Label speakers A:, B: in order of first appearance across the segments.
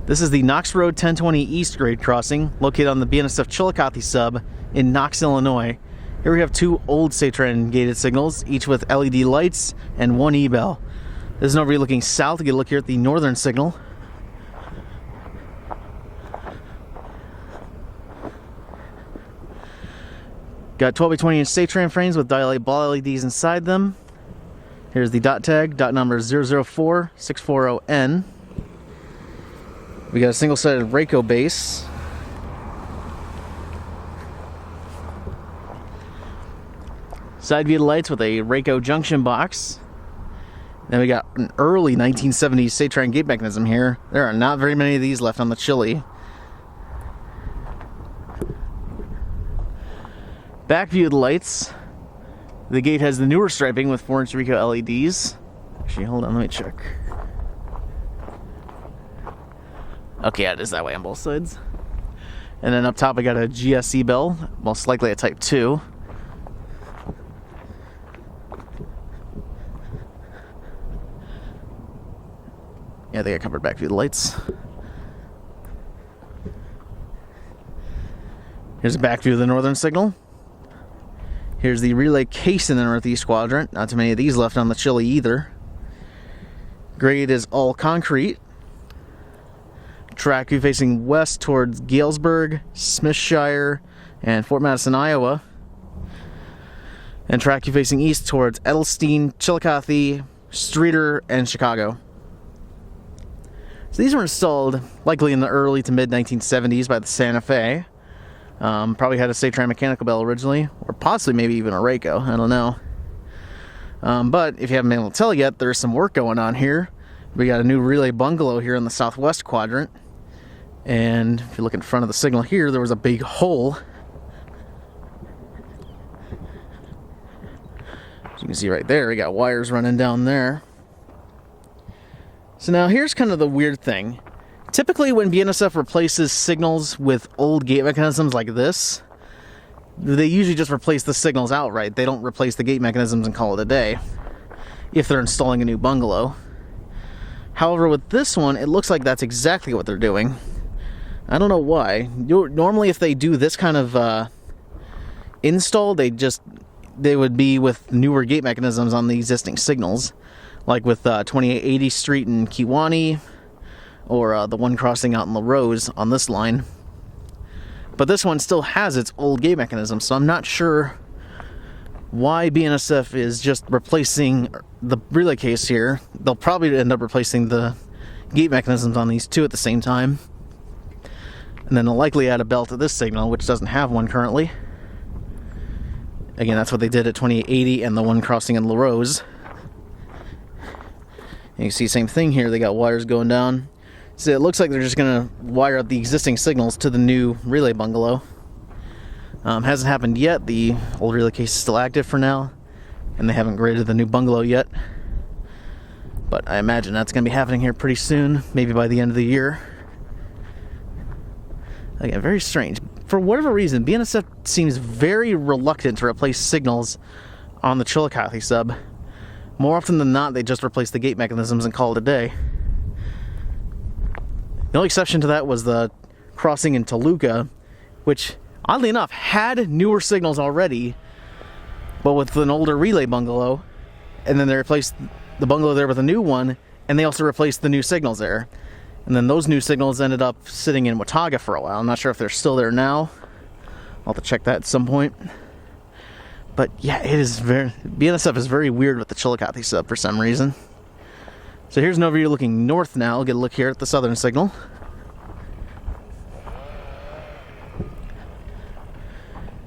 A: This is the Knox Road 1020 East grade crossing, located on the BNSF Chillicothe Sub in Knox, Illinois. Here we have two old Safetran gated signals, each with LED lights and one E-bell. This is an overview looking south. You get a look here at the northern signal. Got 12 by 20 inch Safetran frames with Dialight ball LEDs inside them. Here's the dot tag, dot number 004640N. We got a single-sided RACO base. Side view lights with a RECO junction box. Then we got an early 1970s Safetran gate mechanism here. There are not very many of these left on the Chili. Back view lights. The gate has the newer striping with 4-inch RECO LEDs. Actually, hold on, let me check. Okay, yeah, it is that way on both sides. And then up top, I got a GSE bell, most likely a Type 2. Yeah, they got covered back view lights. Here's a back view of the northern signal. Here's the relay case in the northeast quadrant. Not too many of these left on the Chili either. Grade is all concrete. Track view facing west towards Galesburg, Smithshire, and Fort Madison, Iowa. And track view facing east towards Edelstein, Chillicothe, Streator, and Chicago. So these were installed likely in the early to mid 1970s by the Santa Fe. Probably had a Safetran mechanical bell originally, or possibly maybe even a RACO, I don't know. But if you haven't been able to tell yet, there's some work going on here. We got a new relay bungalow here in the southwest quadrant. And if you look in front of the signal here, there was a big hole. As you can see right there, we got wires running down there. So now here's kind of the weird thing. Typically when BNSF replaces signals with old gate mechanisms like this, they usually just replace the signals outright. They don't replace the gate mechanisms and call it a day if they're installing a new bungalow. However, with this one, it looks like that's exactly what they're doing. I don't know why. Normally if they do this kind of install, they would be with newer gate mechanisms on the existing signals, like with 2880 Street in Kewanee, or the one crossing out in La Rose on this line. But this one still has its old gate mechanism, so I'm not sure why BNSF is just replacing the relay case here. They'll probably end up replacing the gate mechanisms on these two at the same time. And then they'll likely add a bell to this signal, which doesn't have one currently. Again, that's what they did at 2880 and the one crossing in La Rose. And you see same thing here, they got wires going down. So it looks like they're just going to wire up the existing signals to the new relay bungalow. Hasn't happened yet. The old relay case is still active for now, and they haven't graded the new bungalow yet. But I imagine that's going to be happening here pretty soon, maybe by the end of the year. Again, very strange. For whatever reason, BNSF seems very reluctant to replace signals on the Chillicothe Sub. More often than not, they just replace the gate mechanisms and call it a day. The only exception to that was the crossing in Toluca, which, oddly enough, had newer signals already, but with an older relay bungalow, and then they replaced the bungalow there with a new one, and they also replaced the new signals there. And then those new signals ended up sitting in Watauga for a while. I'm not sure if they're still there now. I'll have to check that at some point. But yeah, BNSF is very weird with the Chillicothe Sub for some reason. So here's an overview looking north now. We'll get a look here at the southern signal.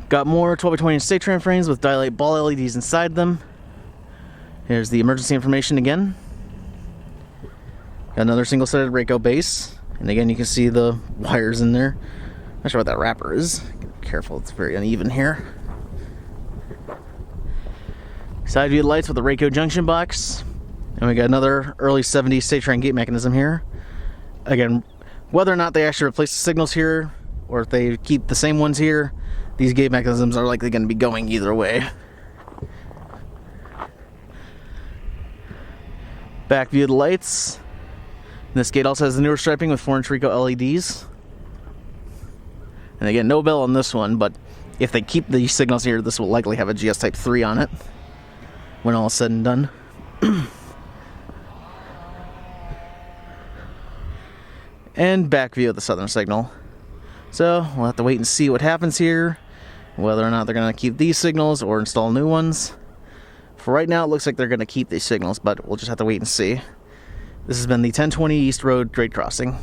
A: Got more 12 by 20 inch Safetran frames with Dialight ball LEDs inside them. Here's the emergency information again. Got another single-sided RECO base. And again, you can see the wires in there. Not sure what that wrapper is. Be careful, it's very uneven here. Side view lights with a RECO junction box. And we got another early 70s Safetran gate mechanism here. Again, whether or not they actually replace the signals here, or if they keep the same ones here, these gate mechanisms are likely going to be going either way. Back view of the lights. This gate also has the newer striping with 4-inch RECO LEDs. And again, no bell on this one, but if they keep these signals here, this will likely have a GS Type 3 on it when all is said and done. And back view of the southern signal. So we'll have to wait and see what happens here, whether or not they're going to keep these signals or install new ones. For right now, it looks like they're going to keep these signals, but we'll just have to wait and see. This has been the 1020 East Road grade crossing.